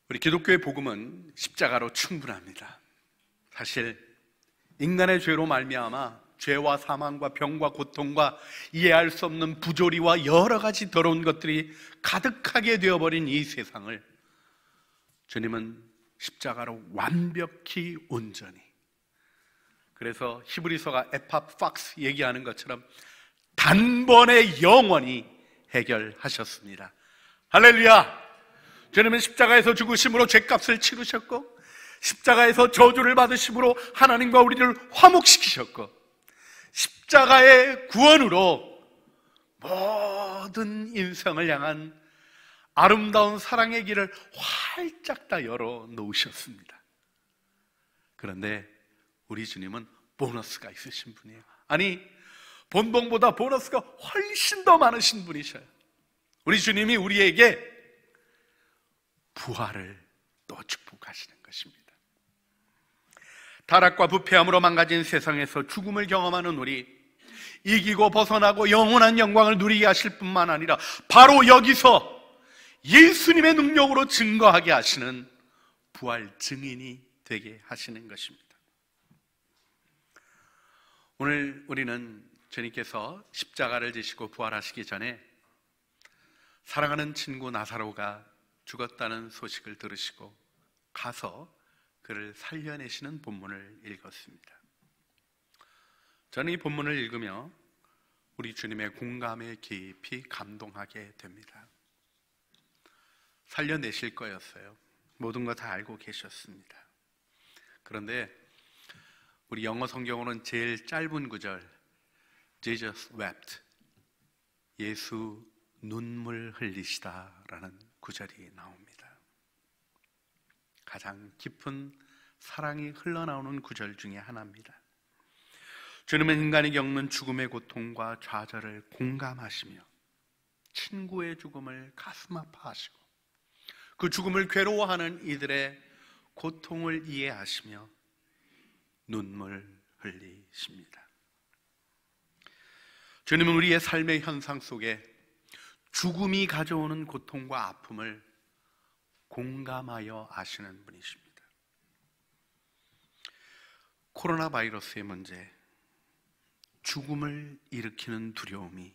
우리 기독교의 복음은 십자가로 충분합니다. 사실 인간의 죄로 말미암아 죄와 사망과 병과 고통과 이해할 수 없는 부조리와 여러 가지 더러운 것들이 가득하게 되어버린 이 세상을 주님은 십자가로 완벽히 온전히, 그래서 히브리서가 에파팍스 얘기하는 것처럼 단번에 영원히 해결하셨습니다. 할렐루야! 주님은 십자가에서 죽으심으로 죄값을 치르셨고, 십자가에서 저주를 받으심으로 하나님과 우리를 화목시키셨고, 십자가의 구원으로 모든 인생을 향한 아름다운 사랑의 길을 활짝 다 열어 놓으셨습니다. 그런데 우리 주님은 보너스가 있으신 분이에요. 아니, 본봉보다 보너스가 훨씬 더 많으신 분이셔요. 우리 주님이 우리에게 부활을 또 축복하시는 것입니다. 타락과 부패함으로 망가진 세상에서 죽음을 경험하는 우리, 이기고 벗어나고 영원한 영광을 누리게 하실 뿐만 아니라 바로 여기서 예수님의 능력으로 증거하게 하시는 부활 증인이 되게 하시는 것입니다. 오늘 우리는 주님께서 십자가를 지시고 부활하시기 전에 사랑하는 친구 나사로가 죽었다는 소식을 들으시고 가서 그를 살려내시는 본문을 읽었습니다. 저는 이 본문을 읽으며 우리 주님의 공감에 깊이 감동하게 됩니다. 살려내실 거였어요. 모든 거 다 알고 계셨습니다. 그런데 우리 영어 성경으로는 제일 짧은 구절, Jesus wept, 예수 눈물 흘리시다라는 구절이 나옵니다. 가장 깊은 사랑이 흘러나오는 구절 중에 하나입니다. 주님은 인간이 겪는 죽음의 고통과 좌절을 공감하시며 친구의 죽음을 가슴 아파하시고 그 죽음을 괴로워하는 이들의 고통을 이해하시며 눈물 흘리십니다. 주님은 우리의 삶의 현상 속에 죽음이 가져오는 고통과 아픔을 공감하여 아시는 분이십니다. 코로나 바이러스의 문제, 죽음을 일으키는 두려움이,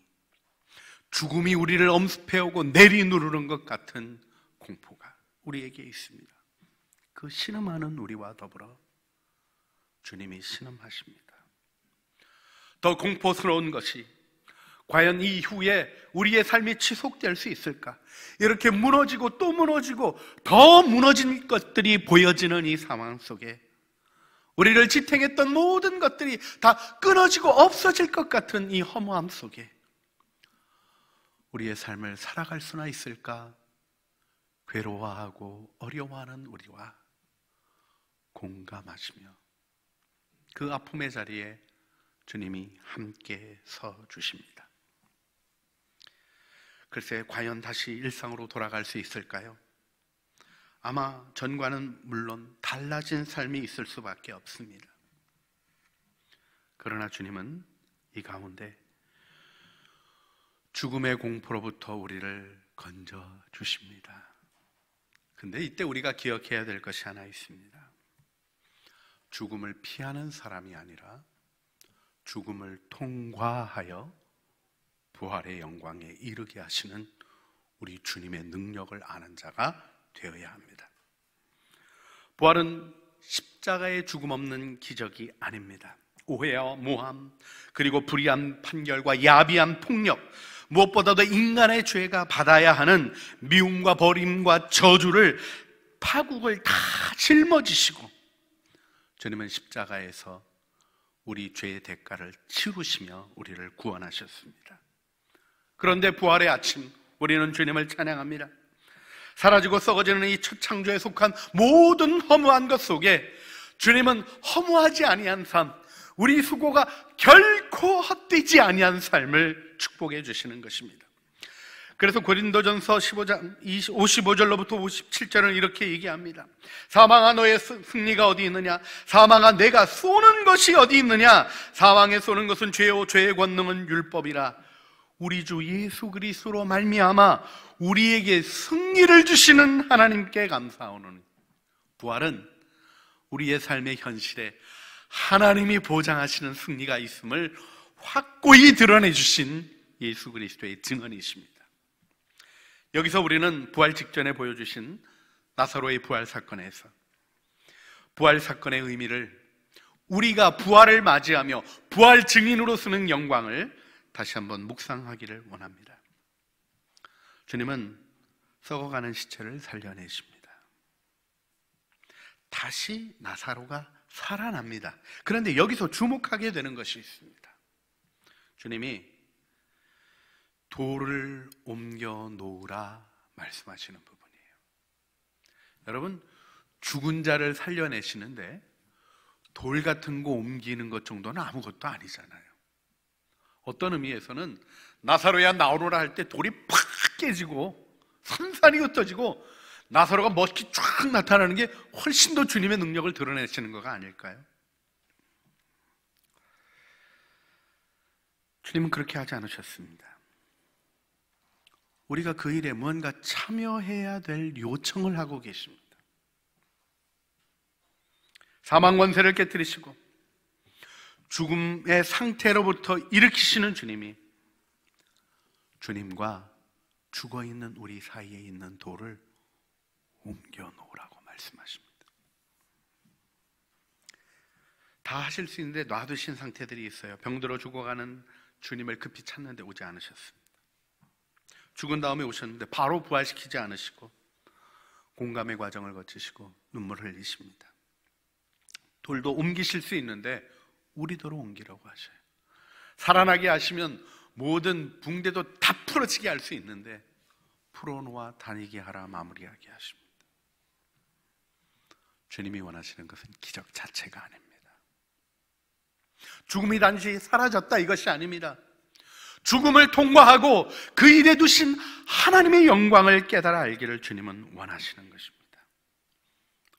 죽음이 우리를 엄습해오고 내리누르는 것 같은 공포가 우리에게 있습니다. 그 신음하는 우리와 더불어 주님이 신음하십니다. 더 공포스러운 것이 과연 이후에 우리의 삶이 지속될 수 있을까? 이렇게 무너지고 또 무너지고 더 무너진 것들이 보여지는 이 상황 속에 우리를 지탱했던 모든 것들이 다 끊어지고 없어질 것 같은 이 허무함 속에 우리의 삶을 살아갈 수나 있을까? 괴로워하고 어려워하는 우리와 공감하시며 그 아픔의 자리에 주님이 함께 서 주십니다. 글쎄, 과연 다시 일상으로 돌아갈 수 있을까요? 아마 전과는 물론 달라진 삶이 있을 수밖에 없습니다. 그러나 주님은 이 가운데 죽음의 공포로부터 우리를 건져 주십니다. 근데 이때 우리가 기억해야 될 것이 하나 있습니다. 죽음을 피하는 사람이 아니라 죽음을 통과하여 부활의 영광에 이르게 하시는 우리 주님의 능력을 아는 자가 되어야 합니다. 부활은 십자가의 죽음 없는 기적이 아닙니다. 오해와 모함, 그리고 불의한 판결과 야비한 폭력, 무엇보다도 인간의 죄가 받아야 하는 미움과 버림과 저주를, 파국을 다 짊어지시고 주님은 십자가에서 우리 죄의 대가를 치르시며 우리를 구원하셨습니다. 그런데 부활의 아침 우리는 주님을 찬양합니다. 사라지고 썩어지는 이 첫 창조에 속한 모든 허무한 것 속에 주님은 허무하지 아니한 삶, 우리 수고가 결코 헛되지 아니한 삶을 축복해 주시는 것입니다. 그래서 고린도전서 15장 55절로부터 57절은 이렇게 얘기합니다. 사망아, 너의 승리가 어디 있느냐? 사망아, 내가 쏘는 것이 어디 있느냐? 사망에 쏘는 것은 죄요, 죄의 권능은 율법이라. 우리 주 예수 그리스도로 말미암아 우리에게 승리를 주시는 하나님께 감사하오노니 부활은 우리의 삶의 현실에 하나님이 보장하시는 승리가 있음을 확고히 드러내 주신 예수 그리스도의 증언이십니다. 여기서 우리는 부활 직전에 보여주신 나사로의 부활 사건에서 부활 사건의 의미를, 우리가 부활을 맞이하며 부활 증인으로 쓰는 영광을 다시 한번 묵상하기를 원합니다. 주님은 썩어가는 시체를 살려내십니다. 다시 나사로가 살아납니다. 그런데 여기서 주목하게 되는 것이 있습니다. 주님이 돌을 옮겨 놓으라 말씀하시는 부분이에요. 여러분, 죽은 자를 살려내시는데 돌 같은 거 옮기는 것 정도는 아무것도 아니잖아요. 어떤 의미에서는 나사로야 나오너라 할 때 돌이 팍 깨지고 산산이 흩어지고 나사로가 멋있게 쫙 나타나는 게 훨씬 더 주님의 능력을 드러내시는 거가 아닐까요? 주님은 그렇게 하지 않으셨습니다. 우리가 그 일에 뭔가 참여해야 될 요청을 하고 계십니다. 사망 권세를 깨뜨리시고 죽음의 상태로부터 일으키시는 주님이 주님과 죽어있는 우리 사이에 있는 돌을 옮겨놓으라고 말씀하십니다. 다 하실 수 있는데 놔두신 상태들이 있어요. 병들어 죽어가는 주님을 급히 찾는데 오지 않으셨습니다. 죽은 다음에 오셨는데 바로 부활시키지 않으시고 공감의 과정을 거치시고 눈물을 흘리십니다. 돌도 옮기실 수 있는데 우리도로 옮기라고 하셔요. 살아나게 하시면 모든 붕대도 다 풀어지게 할 수 있는데 풀어놓아 다니게 하라 마무리하게 하십니다. 주님이 원하시는 것은 기적 자체가 아닙니다. 죽음이 단지 사라졌다 이것이 아닙니다. 죽음을 통과하고 그 일에 두신 하나님의 영광을 깨달아 알기를 주님은 원하시는 것입니다.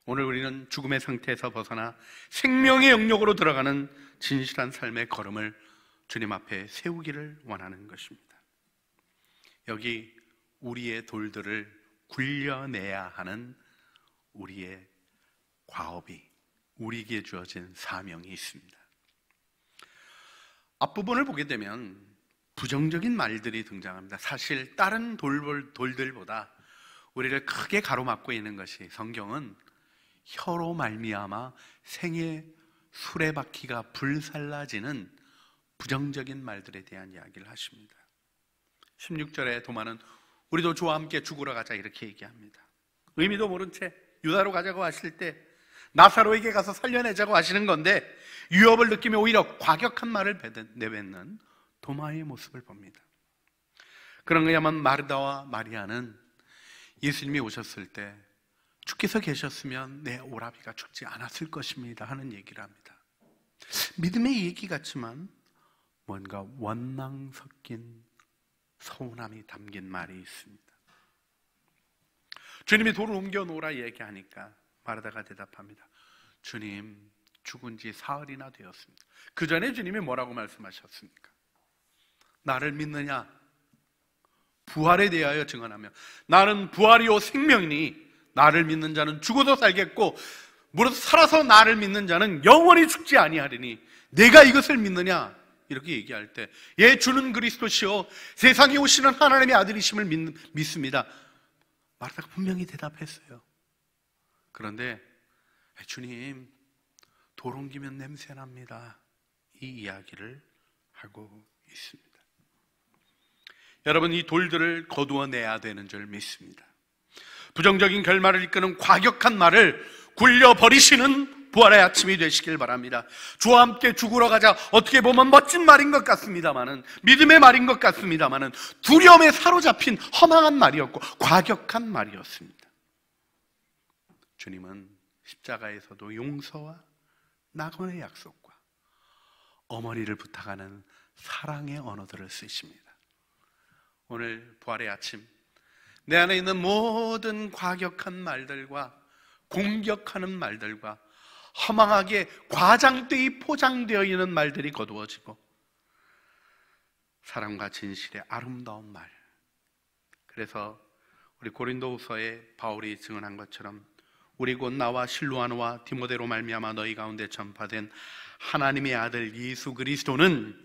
오늘 우리는 죽음의 상태에서 벗어나 생명의 영역으로 들어가는 진실한 삶의 걸음을 주님 앞에 세우기를 원하는 것입니다. 여기 우리의 돌들을 굴려내야 하는 우리의 과업이, 우리에게 주어진 사명이 있습니다. 앞부분을 보게 되면 부정적인 말들이 등장합니다. 사실 다른 돌들보다 우리를 크게 가로막고 있는 것이, 성경은 혀로 말미암아 생의 수레바퀴가 불살라지는 부정적인 말들에 대한 이야기를 하십니다. 16절에 도마는 우리도 주와 함께 죽으러 가자 이렇게 얘기합니다. 의미도 모른 채 유다로 가자고 하실 때 나사로에게 가서 살려내자고 하시는 건데 위협을 느끼며 오히려 과격한 말을 내뱉는 도마의 모습을 봅니다. 그런 거야만 마르다와 마리아는 예수님이 오셨을 때 주께서 계셨으면 내 오라비가 죽지 않았을 것입니다 하는 얘기를 합니다. 믿음의 얘기 같지만 뭔가 원망 섞인 서운함이 담긴 말이 있습니다. 주님이 돌을 옮겨 놓으라 얘기하니까 마르다가 대답합니다. 주님, 죽은 지 사흘이나 되었습니다. 그 전에 주님이 뭐라고 말씀하셨습니까? 나를 믿느냐? 부활에 대하여 증언하며 나는 부활이요 생명이니 나를 믿는 자는 죽어도 살겠고 무릇 살아서 나를 믿는 자는 영원히 죽지 아니하리니 내가 이것을 믿느냐? 이렇게 얘기할 때 예, 주는 그리스도시요 세상에 오시는 하나님의 아들이심을 믿습니다. 마르다가 분명히 대답했어요. 그런데 주님, 돌 옮기면 냄새납니다. 이 이야기를 하고 있습니다. 여러분, 이 돌들을 거두어내야 되는 줄 믿습니다. 부정적인 결말을 이끄는 과격한 말을 굴려버리시는 부활의 아침이 되시길 바랍니다. 주와 함께 죽으러 가자, 어떻게 보면 멋진 말인 것 같습니다마는, 믿음의 말인 것 같습니다마는 두려움에 사로잡힌 허망한 말이었고 과격한 말이었습니다. 주님은 십자가에서도 용서와 낙원의 약속과 어머니를 부탁하는 사랑의 언어들을 쓰십니다. 오늘 부활의 아침, 내 안에 있는 모든 과격한 말들과 공격하는 말들과 허망하게 과장되이 포장되어 있는 말들이 거두어지고 사랑과 진실의 아름다운 말. 그래서 우리 고린도후서에 바울이 증언한 것처럼 우리 곧 나와 실루아노와 디모데로 말미암아 너희 가운데 전파된 하나님의 아들 예수 그리스도는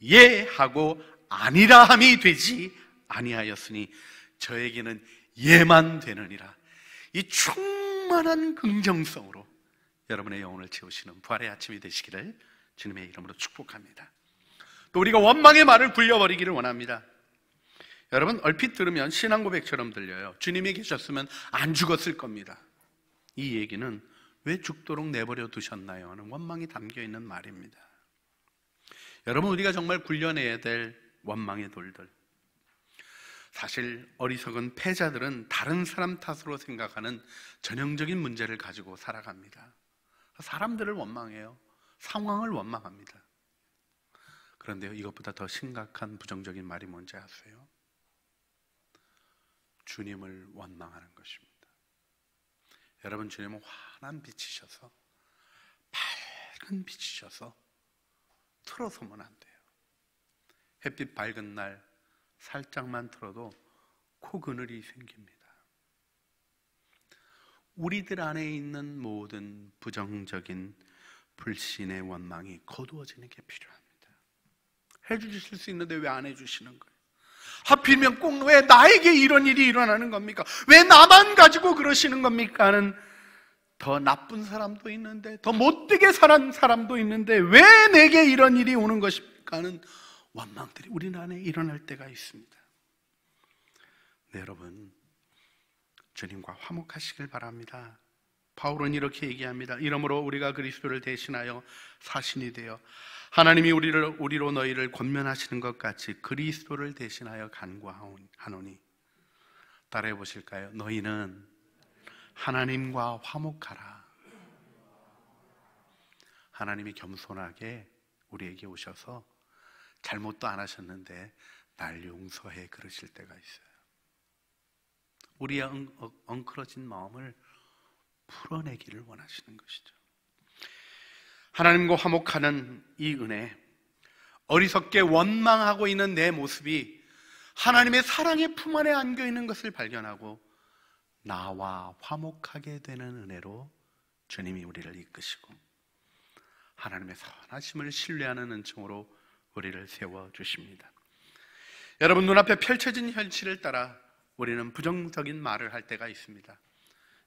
예하고 아니라함이 되지 아니하였으니 저에게는 예만 되느니라. 이 충만한 긍정성으로 여러분의 영혼을 채우시는 부활의 아침이 되시기를 주님의 이름으로 축복합니다. 또 우리가 원망의 말을 굴려버리기를 원합니다. 여러분, 얼핏 들으면 신앙 고백처럼 들려요. 주님이 계셨으면 안 죽었을 겁니다. 이 얘기는 왜 죽도록 내버려 두셨나요? 하는 원망이 담겨있는 말입니다. 여러분, 우리가 정말 굴려내야 될 원망의 돌들, 사실 어리석은 패자들은 다른 사람 탓으로 생각하는 전형적인 문제를 가지고 살아갑니다. 사람들을 원망해요. 상황을 원망합니다. 그런데요, 이것보다 더 심각한 부정적인 말이 뭔지 아세요? 주님을 원망하는 것입니다. 여러분, 주님은 환한 빛이셔서, 밝은 빛이셔서 틀어서면 안 돼요. 햇빛 밝은 날 살짝만 틀어도 코그늘이 생깁니다. 우리들 안에 있는 모든 부정적인 불신의 원망이 거두어지는 게 필요합니다. 해주실 수 있는데 왜 안 해주시는 거예요? 하필이면 꼭 왜 나에게 이런 일이 일어나는 겁니까? 왜 나만 가지고 그러시는 겁니까? 하는 더 나쁜 사람도 있는데, 더 못되게 살은 사람도 있는데 왜 내게 이런 일이 오는 것입니까? 하는 원망들이 우리 안에 일어날 때가 있습니다. 네, 여러분, 주님과 화목하시길 바랍니다. 바울은 이렇게 얘기합니다. 이러므로 우리가 그리스도를 대신하여 사신이 되어 하나님이 우리로 너희를 권면하시는 것 같이 그리스도를 대신하여 간구하노니. 따라해 보실까요? 너희는 하나님과 화목하라. 하나님이 겸손하게 우리에게 오셔서 잘못도 안 하셨는데 날 용서해 그러실 때가 있어요. 우리의 엉클어진 마음을 풀어내기를 원하시는 것이죠. 하나님과 화목하는 이 은혜, 어리석게 원망하고 있는 내 모습이 하나님의 사랑의 품 안에 안겨있는 것을 발견하고 나와 화목하게 되는 은혜로 주님이 우리를 이끄시고 하나님의 선하심을 신뢰하는 은총으로 우리를 세워주십니다. 여러분, 눈앞에 펼쳐진 현실을 따라 우리는 부정적인 말을 할 때가 있습니다.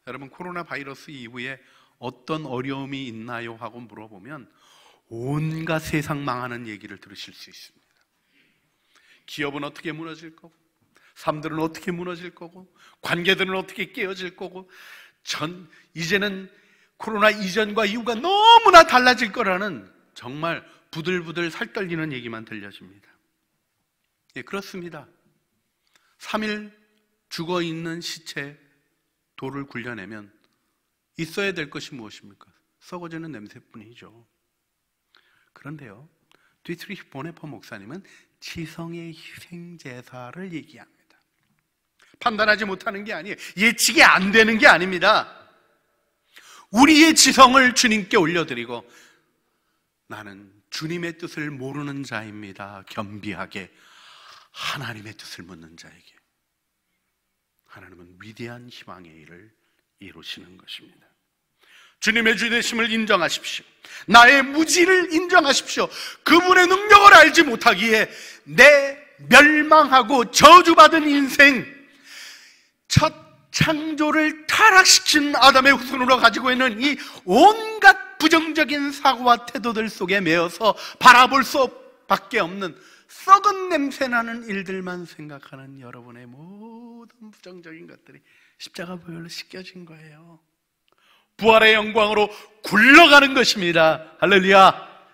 여러분, 코로나 바이러스 이후에 어떤 어려움이 있나요? 하고 물어보면 온갖 세상 망하는 얘기를 들으실 수 있습니다. 기업은 어떻게 무너질 거고, 삶들은 어떻게 무너질 거고, 관계들은 어떻게 깨어질 거고, 이제는 코로나 이전과 이후가 너무나 달라질 거라는 정말 부들부들 살떨리는 얘기만 들려집니다. 예, 그렇습니다. 3일 죽어있는 시체 돌을 굴려내면 있어야 될 것이 무엇입니까? 썩어지는 냄새뿐이죠. 그런데요, 디트리히 보네퍼 목사님은 지성의 희생제사를 얘기합니다. 판단하지 못하는 게 아니에요. 예측이 안 되는 게 아닙니다. 우리의 지성을 주님께 올려드리고 나는 주님의 뜻을 모르는 자입니다. 겸비하게 하나님의 뜻을 묻는 자에게 하나님은 위대한 희망의 일을 이루시는 것입니다. 주님의 주되심을 인정하십시오. 나의 무지를 인정하십시오. 그분의 능력을 알지 못하기에 내 멸망하고 저주받은 인생, 첫 창조를 타락시킨 아담의 후손으로 가지고 있는 이 온갖 부정적인 사고와 태도들 속에 매여서 바라볼 수밖에 없는 썩은 냄새나는 일들만 생각하는 여러분의 모든 부정적인 것들이 십자가 보혈로 씻겨진 거예요. 부활의 영광으로 굴러가는 것입니다. 할렐루야.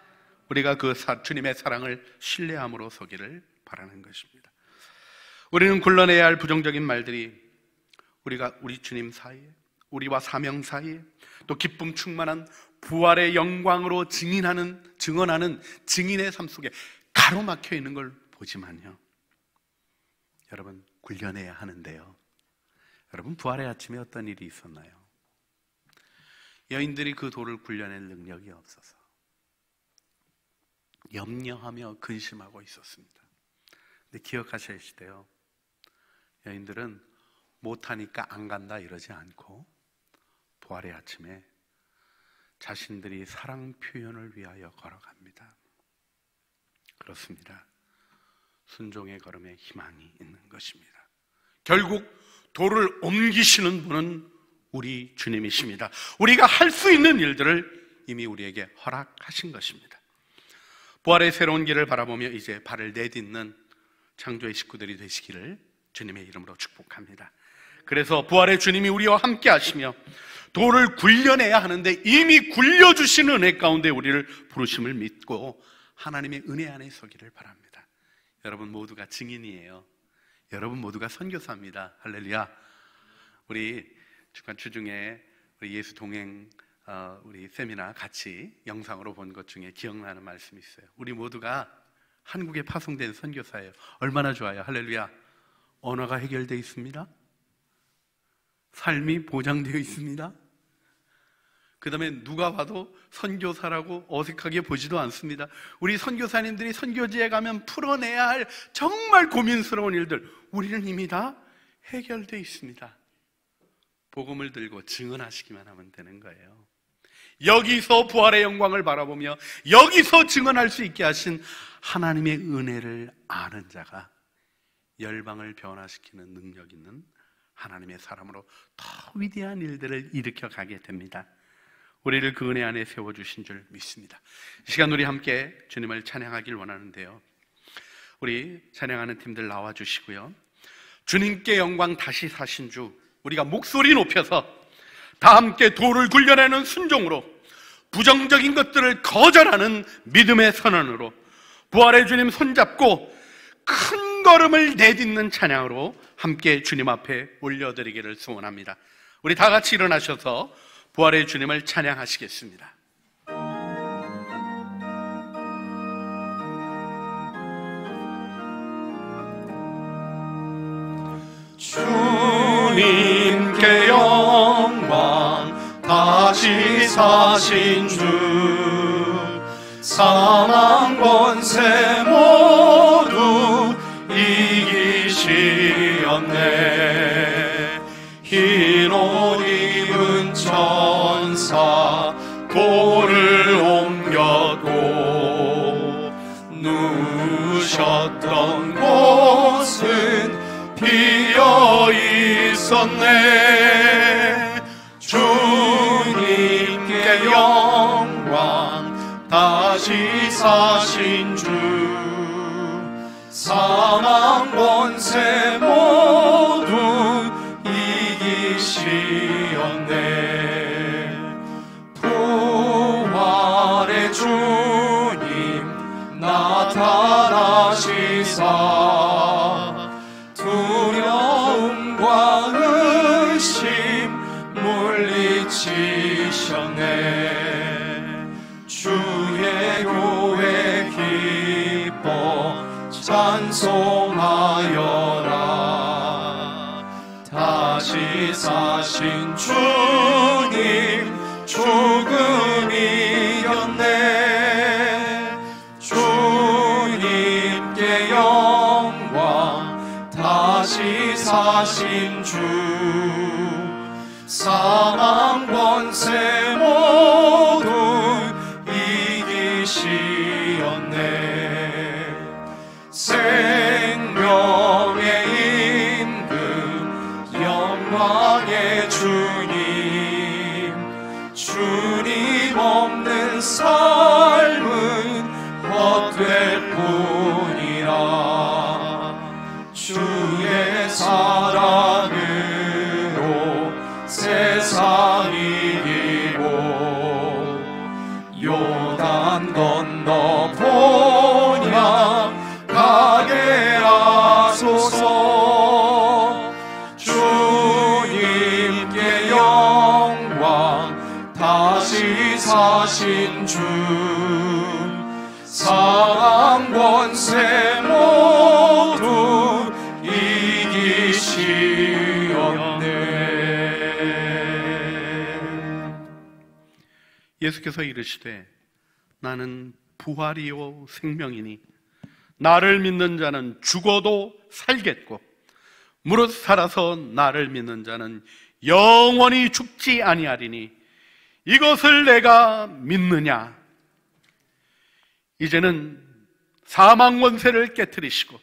우리가 그 주님의 사랑을 신뢰함으로 서기를 바라는 것입니다. 우리는 굴러내야 할 부정적인 말들이 우리 주님 사이에, 우리와 사명 사이에, 또 기쁨 충만한 부활의 영광으로 증언하는 증인의 삶 속에 가로막혀 있는 걸 보지만요, 여러분, 굴려내야 하는데요. 여러분, 부활의 아침에 어떤 일이 있었나요? 여인들이 그 돌을 굴려낼 능력이 없어서 염려하며 근심하고 있었습니다. 근데 기억하셔야 돼요. 여인들은 못하니까 안 간다 이러지 않고 부활의 아침에 자신들이 사랑 표현을 위하여 걸어갑니다. 그렇습니다. 순종의 걸음에 희망이 있는 것입니다. 결국 돌을 옮기시는 분은 우리 주님이십니다. 우리가 할 수 있는 일들을 이미 우리에게 허락하신 것입니다. 부활의 새로운 길을 바라보며 이제 발을 내딛는 창조의 식구들이 되시기를 주님의 이름으로 축복합니다. 그래서 부활의 주님이 우리와 함께 하시며 돌을 굴려내야 하는데 이미 굴려주신 은혜 가운데 우리를 부르심을 믿고 하나님의 은혜 안에 서기를 바랍니다. 여러분 모두가 증인이에요. 여러분 모두가 선교사입니다. 할렐루야. 우리 주간 주중에 우리 예수 동행 우리 세미나 같이 영상으로 본 것 중에 기억나는 말씀이 있어요. 우리 모두가 한국에 파송된 선교사예요. 얼마나 좋아요. 할렐루야. 언어가 해결되어 있습니다. 삶이 보장되어 있습니다. 그 다음에 누가 봐도 선교사라고 어색하게 보지도 않습니다. 우리 선교사님들이 선교지에 가면 풀어내야 할 정말 고민스러운 일들 우리는 이미 다 해결되어 있습니다. 복음을 들고 증언하시기만 하면 되는 거예요. 여기서 부활의 영광을 바라보며 여기서 증언할 수 있게 하신 하나님의 은혜를 아는 자가 열방을 변화시키는 능력 있는 하나님의 사람으로 더 위대한 일들을 일으켜 가게 됩니다. 우리를 그 은혜 안에 세워주신 줄 믿습니다. 이 시간 우리 함께 주님을 찬양하길 원하는데요, 우리 찬양하는 팀들 나와주시고요, 주님께 영광 다시 사신 주 우리가 목소리 높여서 다 함께 돌을 굴려내는 순종으로, 부정적인 것들을 거절하는 믿음의 선언으로, 부활의 주님 손잡고 큰 걸음을 내딛는 찬양으로 함께 주님 앞에 올려드리기를 소원합니다. 우리 다 같이 일어나셔서 부활의 주님을 찬양하시겠습니다. 주님께 영광 다시 사신 주, 사망 권세 모두 이기시었네. 흰 옷 입은 천사 돌을 옮겼고 누우셨던 곳은 비어 있었네. 주님께 영광 다시 사신 주, 사망 권세 모두 이기시었네. 부활의 주님 나타나시사 두려움과 의심 물리치셨네. 주의 교회 기뻐 찬송하여라. 다시 사신 주님 죽음 이겼네. 주님께 영광 다시 사신 주, 사망 권세 모두 이기시었네. 생명의 임금 영광의 주님, 주님 없는 삶은 헛될 뿐이라. 주의 사랑으로 세상 이기고 요단 건너 본향 가게 하소서. 주님께 영광 다시 사신 주, 사망 권세 모두 이기시었네. 예수께서 이르시되 나는 부활이요 생명이니 나를 믿는 자는 죽어도 살겠고 무릇 살아서 나를 믿는 자는 영원히 죽지 아니하리니 이것을 내가 믿느냐. 이제는 사망 권세를 깨뜨리시고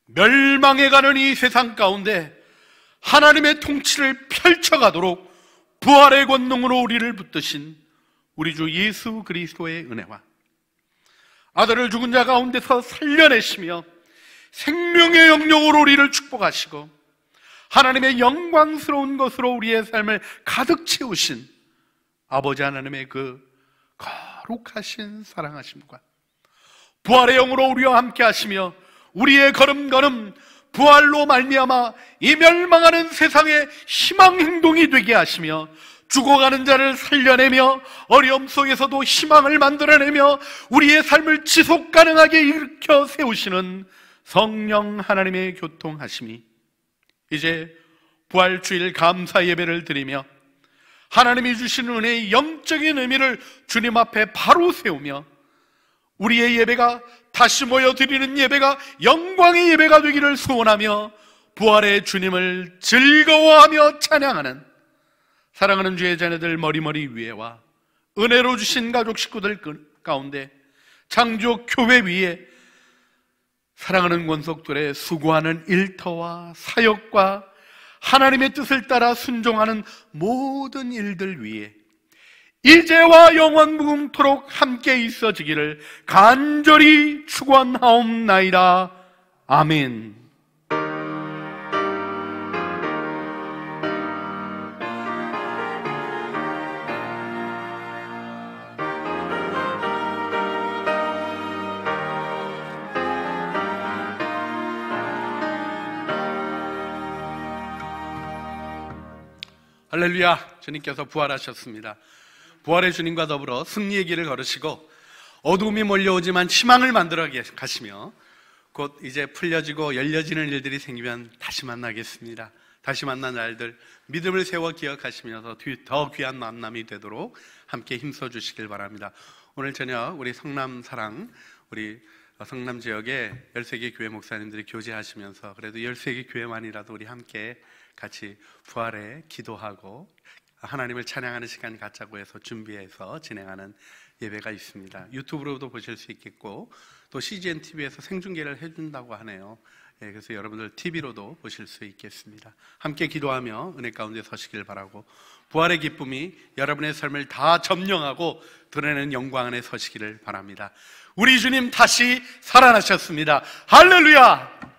멸망해가는 이 세상 가운데 하나님의 통치를 펼쳐가도록 부활의 권능으로 우리를 붙드신 우리 주 예수 그리스도의 은혜와 아들을 죽은 자 가운데서 살려내시며 생명의 영역으로 우리를 축복하시고 하나님의 영광스러운 것으로 우리의 삶을 가득 채우신 아버지 하나님의 그 거룩하신 사랑하심과 부활의 영으로 우리와 함께 하시며 우리의 걸음걸음 부활로 말미암아 이 멸망하는 세상의 희망 행동이 되게 하시며 죽어가는 자를 살려내며 어려움 속에서도 희망을 만들어내며 우리의 삶을 지속 가능하게 일으켜 세우시는 성령 하나님의 교통하심이 이제 부활주일 감사 예배를 드리며 하나님이 주신 은혜의 영적인 의미를 주님 앞에 바로 세우며 우리의 예배가 다시 모여 드리는 예배가 영광의 예배가 되기를 소원하며 부활의 주님을 즐거워하며 찬양하는 사랑하는 주의 자녀들 머리머리 위에와 은혜로 주신 가족 식구들 가운데 창조 교회 위에 사랑하는 권속들의 수고하는 일터와 사역과 하나님의 뜻을 따라 순종하는 모든 일들 위에 이제와 영원 무궁토록 함께 있어지기를 간절히 축원하옵나이다. 아멘. 할렐루야. 주님께서 부활하셨습니다. 부활의 주님과 더불어 승리의 길을 걸으시고 어두움이 몰려오지만 희망을 만들어 가시며 곧 이제 풀려지고 열려지는 일들이 생기면 다시 만나겠습니다. 다시 만난 날들 믿음을 세워 기억하시면서 더 귀한 만남이 되도록 함께 힘써 주시길 바랍니다. 오늘 저녁 우리 성남사랑 우리 성남 지역의 13개 교회 목사님들이 교제하시면서 그래도 13개 교회만이라도 우리 함께 같이 부활에 기도하고 하나님을 찬양하는 시간 갖자고 해서 준비해서 진행하는 예배가 있습니다. 유튜브로도 보실 수 있겠고 또 CGN TV에서 생중계를 해준다고 하네요. 그래서 여러분들 TV로도 보실 수 있겠습니다. 함께 기도하며 은혜 가운데 서시길 바라고 부활의 기쁨이 여러분의 삶을 다 점령하고 드러내는 영광 안에 서시기를 바랍니다. 우리 주님 다시 살아나셨습니다. 할렐루야.